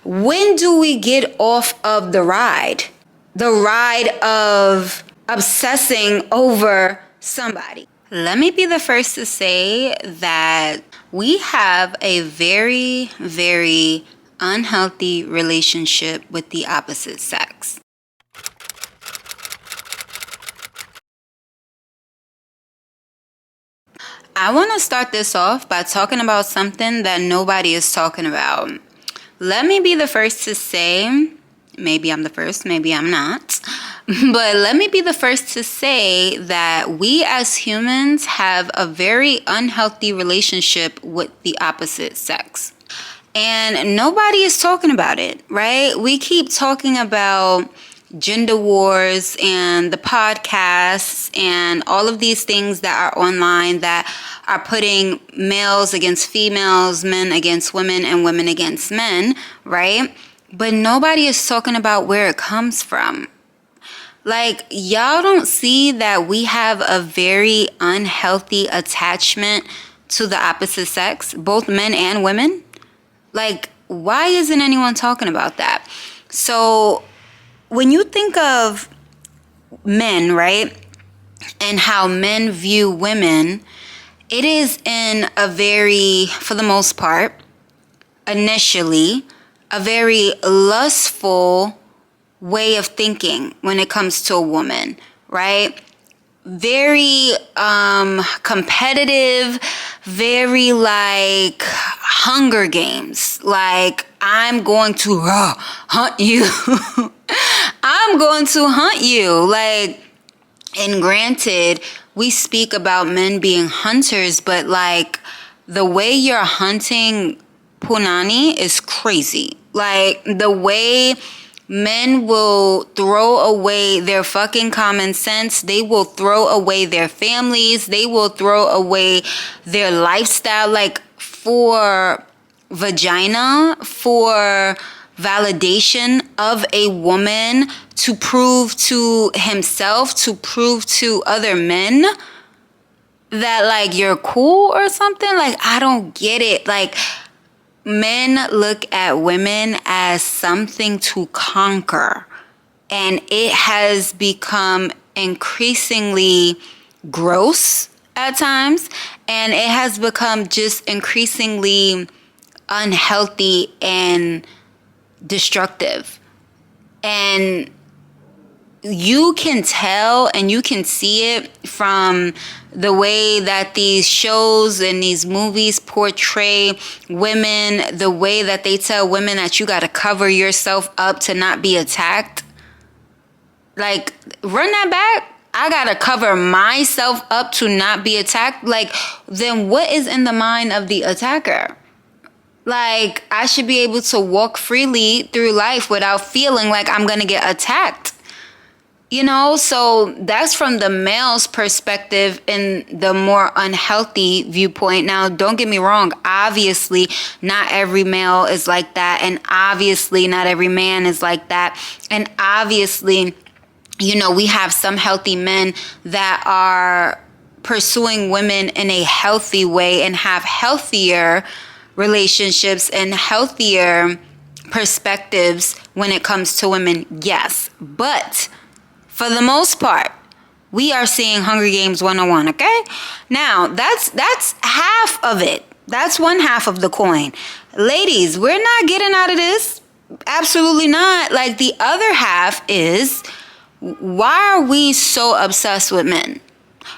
When do we get off of the ride? The ride of obsessing over somebody. Let me be the first to say that we have a very, very unhealthy relationship with the opposite sex. I want to start this off by talking about something that nobody is talking about. Let me be the first to say, maybe I'm the first, maybe I'm not, but let me be the first to say that we as humans have a very unhealthy relationship with the opposite sex. And nobody is talking about it, right? We keep talking about gender wars and the podcasts and all of these things that are online that are putting males against females, men against women, and women against men, right? But nobody is talking about where it comes from. Like, y'all don't see that we have a very unhealthy attachment to the opposite sex, both men and women? Like, why isn't anyone talking about that? So when you think of men, right, and how men view women, it is in a very, for the most part, initially, a very lustful way of thinking when it comes to a woman, right? Very competitive, very like Hunger Games. Like, I'm going to hunt you. I'm going to hunt you. Like, and granted, we speak about men being hunters, but like the way you're hunting punani is crazy. Like, the way men will throw away their fucking common sense. They will throw away their families. They will throw away their lifestyle, like, for vagina, for validation of a woman, to prove to himself, to prove to other men that, like, you're cool or something. Like, I don't get it. Like, men look at women as something to conquer, and it has become increasingly gross at times, and it has become just increasingly unhealthy and destructive. And you can tell and you can see it from the way that these shows and these movies portray women, the way that they tell women that you got to cover yourself up to not be attacked. Like, run that back. I got to cover myself up to not be attacked. Like, then what is in the mind of the attacker? Like, I should be able to walk freely through life without feeling like I'm going to get attacked. You know, so that's from the male's perspective in the more unhealthy viewpoint. Now, don't get me wrong. Obviously, not every male is like that. And obviously, not every man is like that. And obviously, you know, we have some healthy men that are pursuing women in a healthy way and have healthier relationships and healthier perspectives when it comes to women. Yes, but for the most part, we are seeing Hunger Games 101, okay? Now, that's half of it. That's one half of the coin. Ladies, we're not getting out of this. Absolutely not. Like, the other half is, why are we so obsessed with men?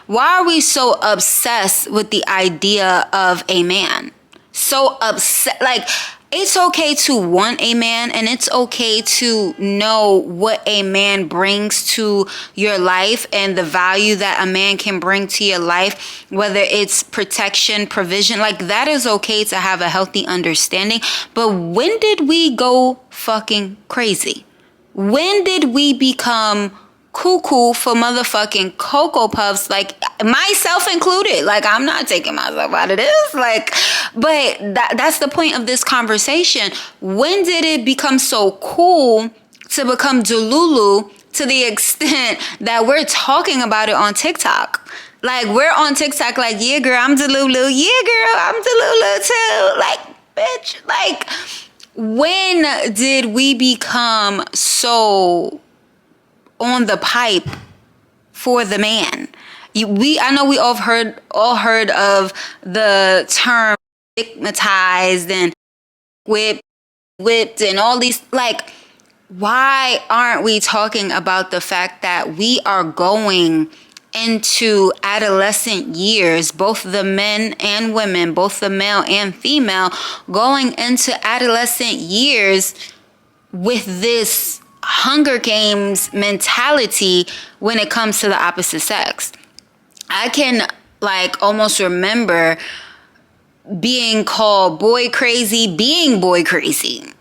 Why are we so obsessed with the idea of a man? So upset, like, it's okay to want a man, and it's okay to know what a man brings to your life and the value that a man can bring to your life, whether it's protection, provision. Like, that is okay to have a healthy understanding. But when did we go fucking crazy? When did we become cuckoo for motherfucking Cocoa Puffs, like, myself included? Like, I'm not taking myself out of this. Like, but that's the point of this conversation. When did it become so cool to become Delulu to the extent that we're talking about it on TikTok? Like, we're on TikTok like, yeah, girl, I'm Delulu. Yeah, girl, I'm Delulu too. Like, bitch, like, When did we become so on the pipe for the man? I know we all heard of the term stigmatized and whipped and all these, like, why aren't we talking about the fact that we are going into adolescent years, both the men and women, both the male and female, going into adolescent years with this Hunger Games mentality when it comes to the opposite sex? I can like almost remember being called boy crazy, being boy crazy.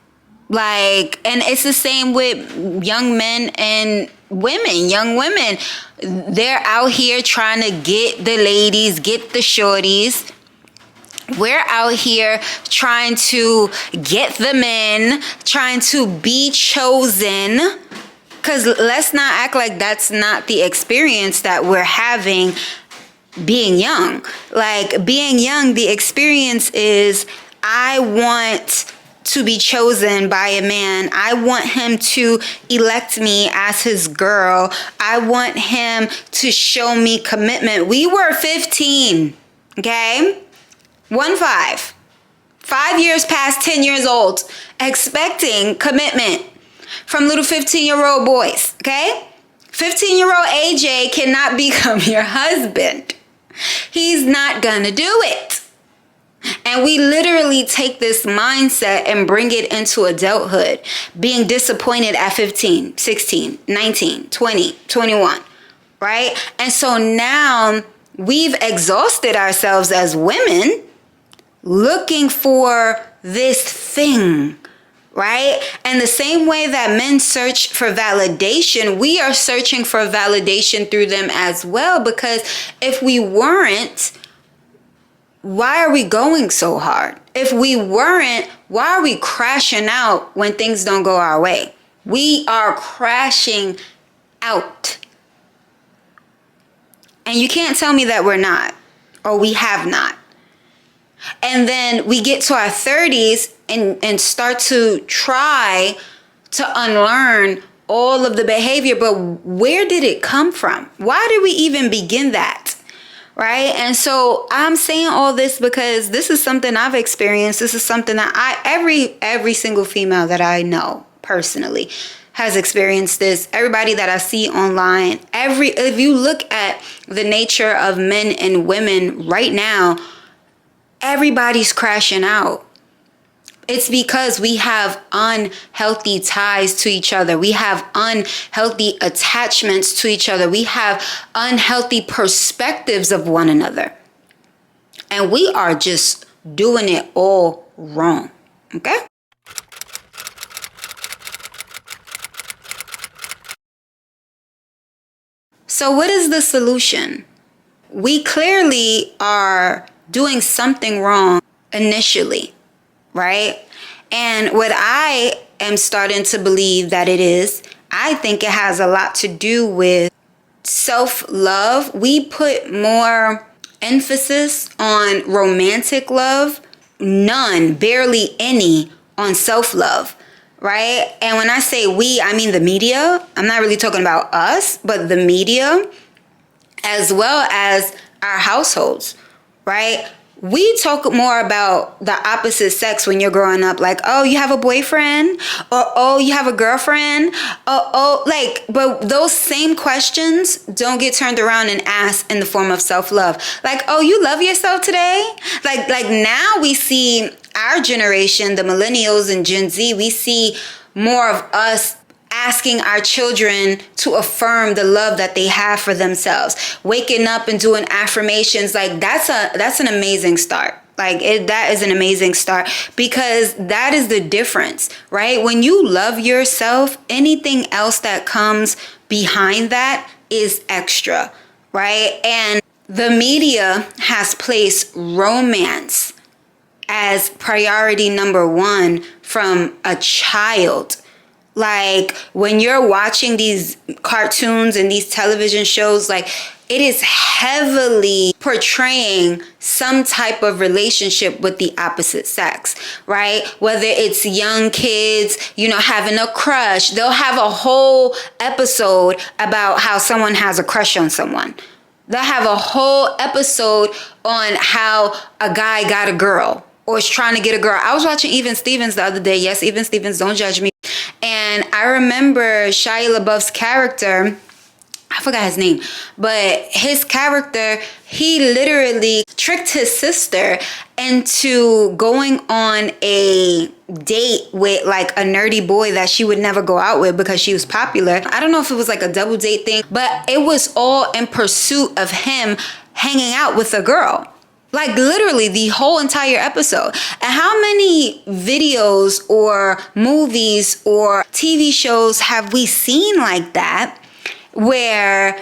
Like, and it's the same with young men and women, young women. They're out here trying to get the ladies, get the shorties. We're out here trying to get the men, trying to be chosen. Because let's not act like that's not the experience that we're having being young. Like, being young, the experience is, I want to be chosen by a man. I want him to elect me as his girl. I want him to show me commitment. We were 15, okay? 5 years past 10 years old, expecting commitment from little 15-year-old boys, okay? 15-year-old AJ cannot become your husband. He's not gonna do it. And we literally take this mindset and bring it into adulthood, being disappointed at 15, 16, 19, 20, 21, right? And so now we've exhausted ourselves as women looking for this thing, right? And the same way that men search for validation, we are searching for validation through them as well, because if we weren't, why are we going so hard? If we weren't, why are we crashing out when things don't go our way? We are crashing out. And you can't tell me that we're not, or we have not. And then we get to our 30s and start to try to unlearn all of the behavior. But where did it come from? Why did we even begin that? Right? And so I'm saying all this because this is something I've experienced. This is something that every single female that I know personally has experienced this. Everybody that I see online, if you look at the nature of men and women right now, everybody's crashing out. It's because we have unhealthy ties to each other. We have unhealthy attachments to each other. We have unhealthy perspectives of one another. And we are just doing it all wrong. Okay? So what is the solution? We clearly are doing something wrong initially. Right? And what I am starting to believe that it is, I think it has a lot to do with self-love. We put more emphasis on romantic love, none, barely any on self-love, right? And when I say we, I mean the media. I'm not really talking about us, but the media, as well as our households, right? We talk more about the opposite sex when you're growing up, like, oh, you have a boyfriend, or oh, you have a girlfriend, but those same questions don't get turned around and asked in the form of self-love. Like, oh, you love yourself today? Like now we see our generation, the millennials and Gen Z, we see more of us asking our children to affirm the love that they have for themselves, waking up and doing affirmations. Like that's an amazing start. That is an amazing start, because that is the difference, right? When you love yourself, anything else that comes behind that is extra, right? And the media has placed romance as priority number one from a child. Like when you're watching these cartoons and these television shows, like it is heavily portraying some type of relationship with the opposite sex, right? Whether it's young kids, having a crush, they'll have a whole episode about how someone has a crush on someone. They'll have a whole episode on how a guy got a girl or is trying to get a girl. I was watching Even Stevens the other day. Yes, Even Stevens, don't judge me. And I remember Shia LaBeouf's character, I forgot his name, but his character, he literally tricked his sister into going on a date with like a nerdy boy that she would never go out with because she was popular. I don't know if it was like a double date thing, but it was all in pursuit of him hanging out with a girl. Like literally the whole entire episode. And how many videos or movies or TV shows have we seen like that, where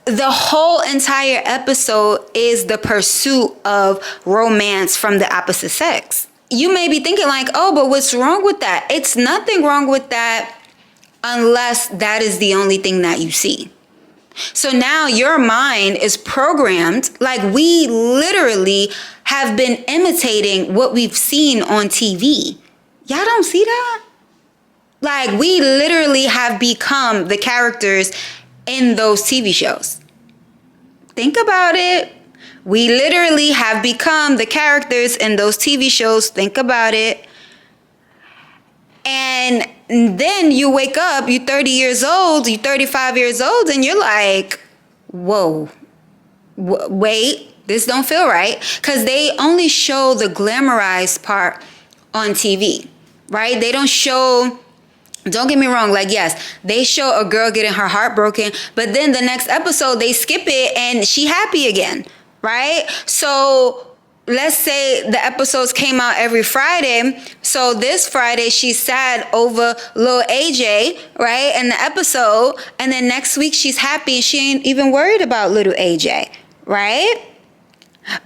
the whole entire episode is the pursuit of romance from the opposite sex? You may be thinking like, oh, but what's wrong with that? It's nothing wrong with that unless that is the only thing that you see. So now your mind is programmed, like we literally have been imitating what we've seen on TV. Y'all don't see that? Like we literally have become the characters in those TV shows. Think about it. We literally have become the characters in those TV shows. Think about it. And then you wake up, you're 30 years old, you're 35 years old, and you're like, whoa, wait, this don't feel right. Because they only show the glamorized part on TV, right? They don't show, don't get me wrong, like, yes, they show a girl getting her heart broken, but then the next episode, they skip it and she happy again, right? So let's say the episodes came out every Friday. So this Friday, she's sad over little AJ, right? And the episode. And then next week, she's happy and she ain't even worried about little AJ, right?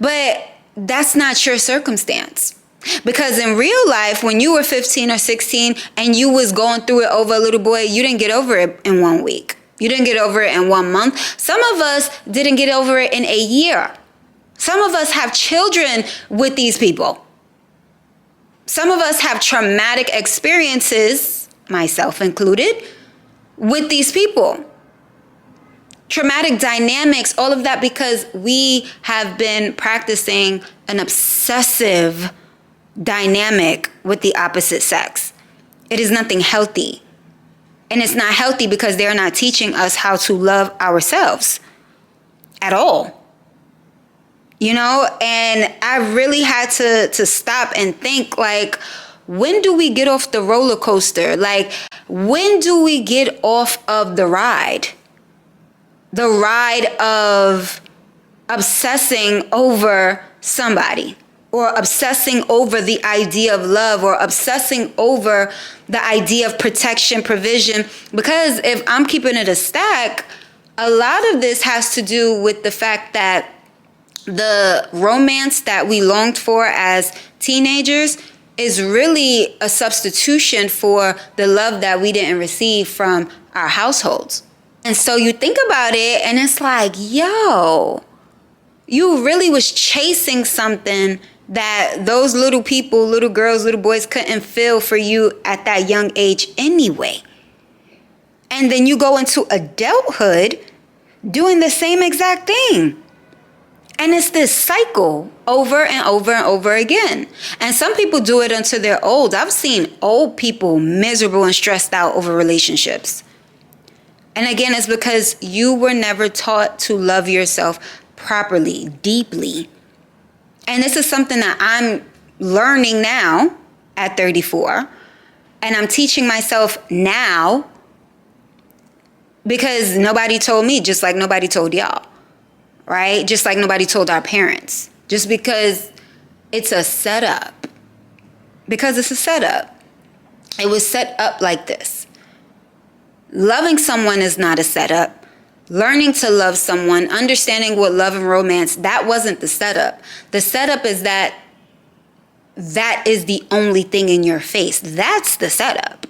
But that's not your circumstance. Because in real life, when you were 15 or 16 and you was going through it over a little boy, you didn't get over it in 1 week. You didn't get over it in 1 month. Some of us didn't get over it in a year. Some of us have children with these people. Some of us have traumatic experiences, myself included, with these people. Traumatic dynamics, all of that because we have been practicing an obsessive dynamic with the opposite sex. It is nothing healthy. And it's not healthy because they're not teaching us how to love ourselves at all. And I really had to stop and think, like, when do we get off the roller coaster? Like, when do we get off of the ride? The ride of obsessing over somebody, or obsessing over the idea of love, or obsessing over the idea of protection, provision. Because if I'm keeping it a stack, a lot of this has to do with the fact that the romance that we longed for as teenagers is really a substitution for the love that we didn't receive from our households. And so you think about it and it's like, yo, you really was chasing something that those little people, little girls, little boys couldn't feel for you at that young age anyway. And then you go into adulthood doing the same exact thing. And it's this cycle over and over and over again. And some people do it until they're old. I've seen old people miserable and stressed out over relationships. And again, it's because you were never taught to love yourself properly, deeply. And this is something that I'm learning now at 34. And I'm teaching myself now because nobody told me, just like nobody told y'all. Right? Just like nobody told our parents. Just because it's a setup. Because it's a setup. It was set up like this. Loving someone is not a setup. Learning to love someone, understanding what love and romance, that wasn't the setup. The setup is that is the only thing in your face. That's the setup.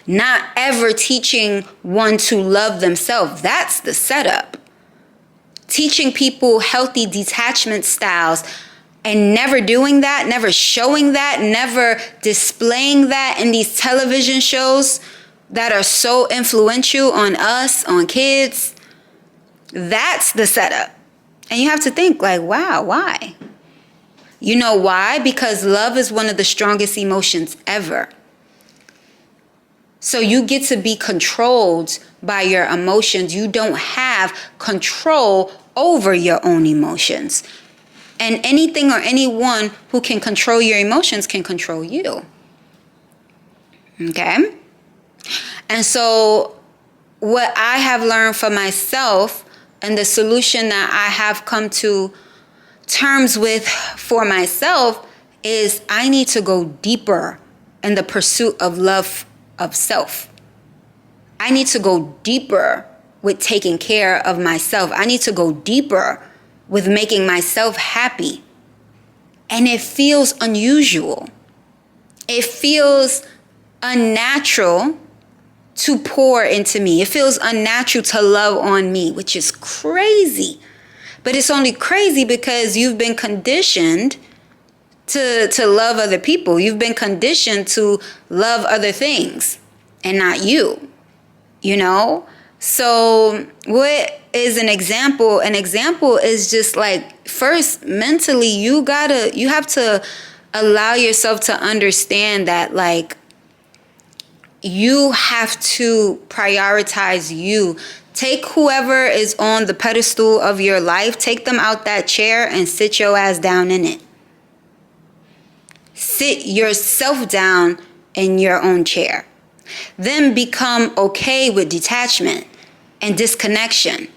Not ever teaching one to love themselves. That's the setup. Teaching people healthy detachment styles and never doing that, never showing that, never displaying that in these television shows that are so influential on us, on kids. That's the setup. And you have to think like, wow, why? You know why? Because love is one of the strongest emotions ever. So you get to be controlled by your emotions. You don't have control over your own emotions. And anything or anyone who can control your emotions can control you. Okay? And so what I have learned for myself and the solution that I have come to terms with for myself is I need to go deeper in the pursuit of love of self. I need to go deeper with taking care of myself. I need to go deeper with making myself happy. And it feels unusual. It feels unnatural to pour into me. It feels unnatural to love on me, which is crazy. But it's only crazy because you've been conditioned to love other people. You've been conditioned to love other things and not you, you know? So what is an example? An example is just like, first, mentally, you have to allow yourself to understand that, like, you have to prioritize you. Take whoever is on the pedestal of your life, take them out that chair and sit your ass down in it. Sit yourself down in your own chair. Then become okay with detachment and disconnection.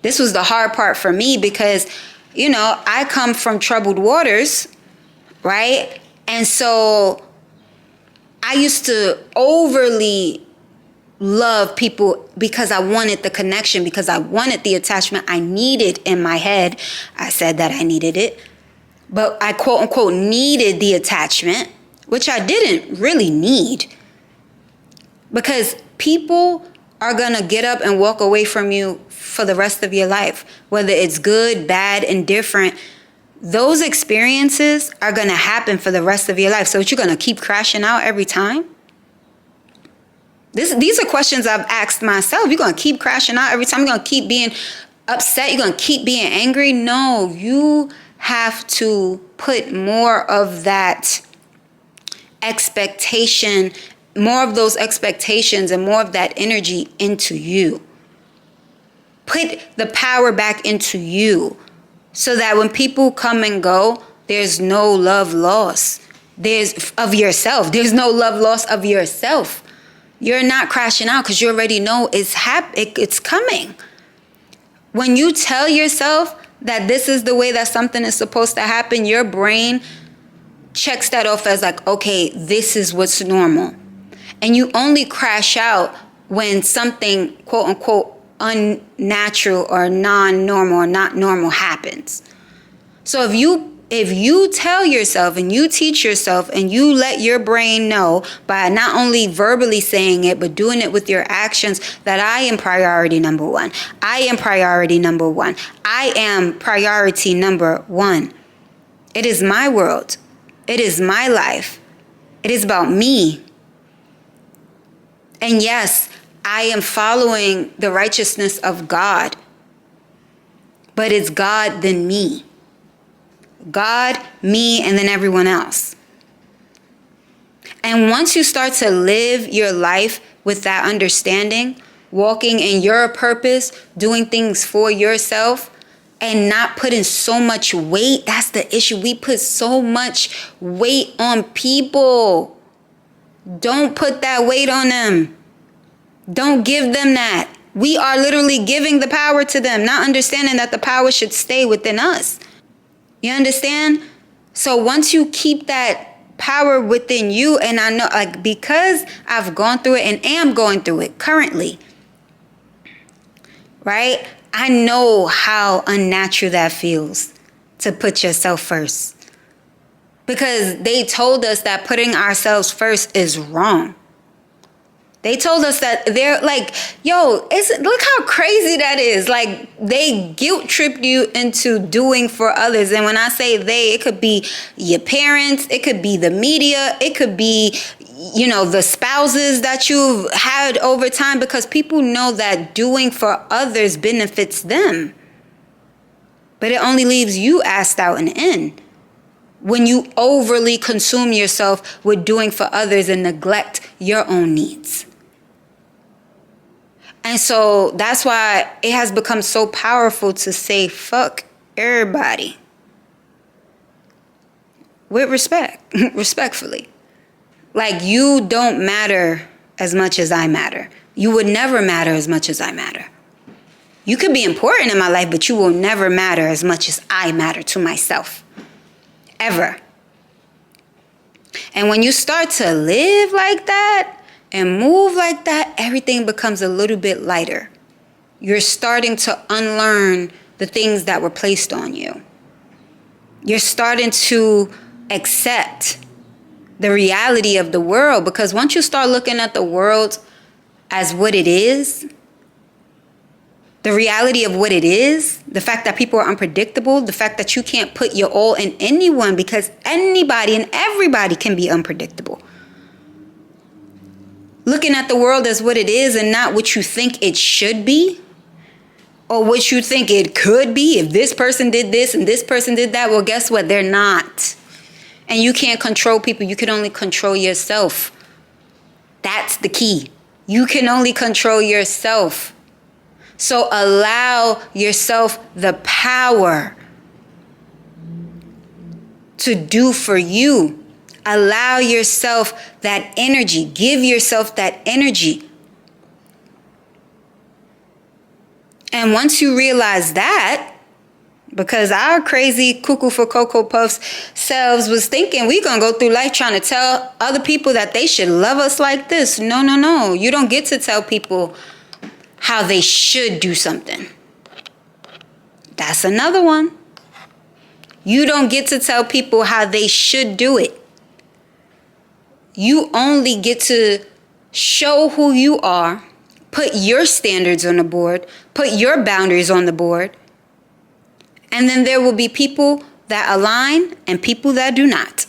This was the hard part for me because, you know, I come from troubled waters, right? And so I used to overly love people because I wanted the connection, because I wanted the attachment I needed in my head. I said that I needed it. But I quote unquote needed the attachment, which I didn't really need. Because people are going to get up and walk away from you for the rest of your life. Whether it's good, bad, indifferent, those experiences are going to happen for the rest of your life. So you're going to keep crashing out every time? These are questions I've asked myself. You're going to keep crashing out every time? You're going to keep being upset? You're going to keep being angry? No, you have to put more of that expectation, more of those expectations and more of that energy into you. Put the power back into you so that when people come and go, there's no love loss. Of yourself. There's no love loss of yourself. You're not crashing out because you already know it's coming. When you tell yourself that this is the way that something is supposed to happen, your brain checks that off as like, okay, this is what's normal. And you only crash out when something, quote unquote, unnatural or non-normal or not normal happens. So if you tell yourself and you teach yourself and you let your brain know by not only verbally saying it, but doing it with your actions that I am priority number one. I am priority number one. I am priority number one. It is my world. It is my life. It is about me. And yes, I am following the righteousness of God. But it's God, then me. God, me, and then everyone else. And once you start to live your life with that understanding, walking in your purpose, doing things for yourself, and not putting so much weight, that's the issue. We put so much weight on people. Don't put that weight on them. Don't give them that. We are literally giving the power to them, not understanding that the power should stay within us. You understand? So once you keep that power within you, and I know, like, because I've gone through it and am going through it currently, right? I know how unnatural that feels to put yourself first. Because they told us that putting ourselves first is wrong. They told us that they're like, yo, look how crazy that is. Like, they guilt trip you into doing for others. And when I say they, it could be your parents, it could be the media, it could be, the spouses that you've had over time, because people know that doing for others benefits them. But it only leaves you assed out and in when you overly consume yourself with doing for others and neglect your own needs. And so that's why it has become so powerful to say, fuck everybody. With respect, respectfully. Like, you don't matter as much as I matter. You would never matter as much as I matter. You could be important in my life, but you will never matter as much as I matter to myself. Ever. And when you start to live like that, and move like that, everything becomes a little bit lighter. You're starting to unlearn the things that were placed on you. You're starting to accept the reality of the world, because once you start looking at the world as what it is, the reality of what it is, the fact that people are unpredictable, the fact that you can't put your all in anyone, because anybody and everybody can be unpredictable. Looking at the world as what it is and not what you think it should be, or what you think it could be. If this person did this and this person did that, well, guess what? They're not. And you can't control people. You can only control yourself. That's the key. You can only control yourself. So allow yourself the power to do for you. Allow yourself that energy. Give yourself that energy. And once you realize that, because our crazy cuckoo for Cocoa Puffs selves was thinking we gonna go through life trying to tell other people that they should love us like this. No. You don't get to tell people how they should do something. That's another one. You don't get to tell people how they should do it. You only get to show who you are, put your standards on the board, put your boundaries on the board, and then there will be people that align and people that do not.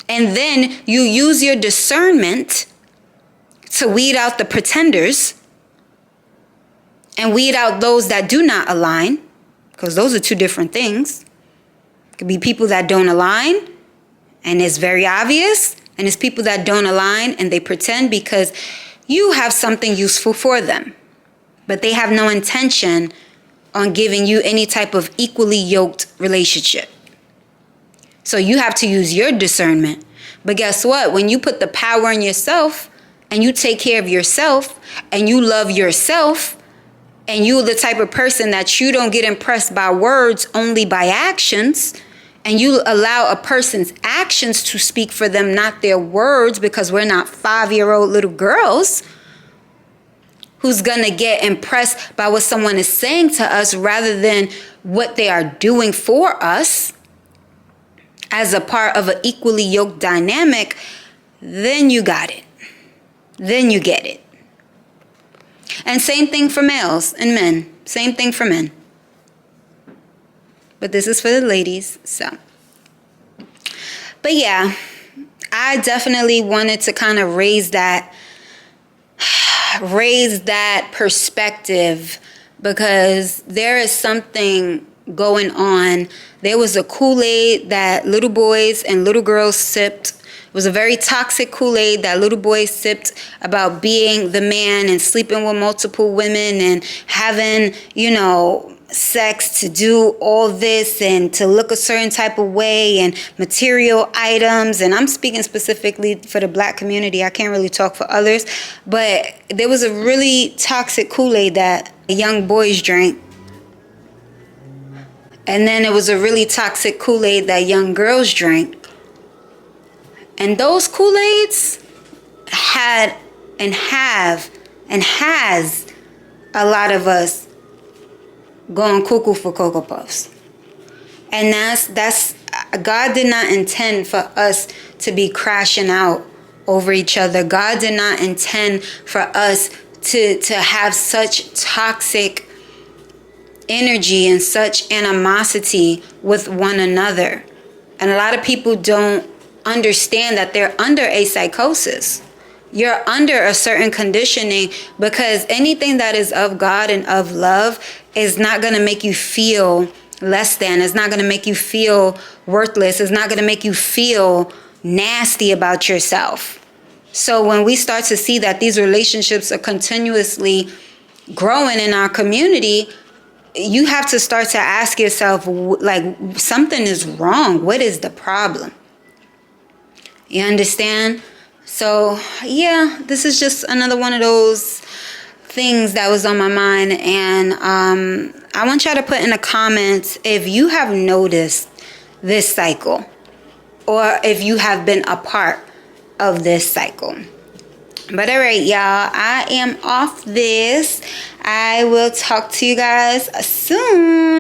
And then you use your discernment to weed out the pretenders and weed out those that do not align, because those are two different things. It could be people that don't align, and it's very obvious, and it's people that don't align and they pretend because you have something useful for them, but they have no intention on giving you any type of equally yoked relationship. So you have to use your discernment. But guess what? When you put the power in yourself and you take care of yourself and you love yourself, and you're the type of person that you don't get impressed by words, only by actions, and you allow a person's actions to speak for them, not their words, because we're not 5-year-old little girls who's gonna get impressed by what someone is saying to us rather than what they are doing for us as a part of an equally yoked dynamic. Then you got it. Then you get it. And same thing for males and men. Same thing for men. But this is for the ladies, so. But yeah, I definitely wanted to kind of raise that perspective, because there is something going on. There was a Kool-Aid that little boys and little girls sipped. It was a very toxic Kool-Aid that little boys sipped about being the man and sleeping with multiple women and having, sex to do all this and to look a certain type of way and material items. And I'm speaking specifically for the Black community. I can't really talk for others. But there was a really toxic Kool-Aid that young boys drank. And then it was a really toxic Kool-Aid that young girls drank. And those Kool-Aids had and have and has a lot of us going cuckoo for Cocoa Puffs. And that's God did not intend for us to be crashing out over each other. God did not intend for us to have such toxic energy and such animosity with one another. And a lot of people don't understand that they're under a psychosis. You're under a certain conditioning, because anything that is of God and of love is not going to make you feel less than. It's not going to make you feel worthless. It's not going to make you feel nasty about yourself. So when we start to see that these relationships are continuously growing in our community, you have to start to ask yourself, like, something is wrong. What is the problem? You understand? So, yeah, this is just another one of those things that was on my mind. And I want y'all to put in the comments if you have noticed this cycle, or if you have been a part of this cycle. But all right, y'all, I am off this. I will talk to you guys soon.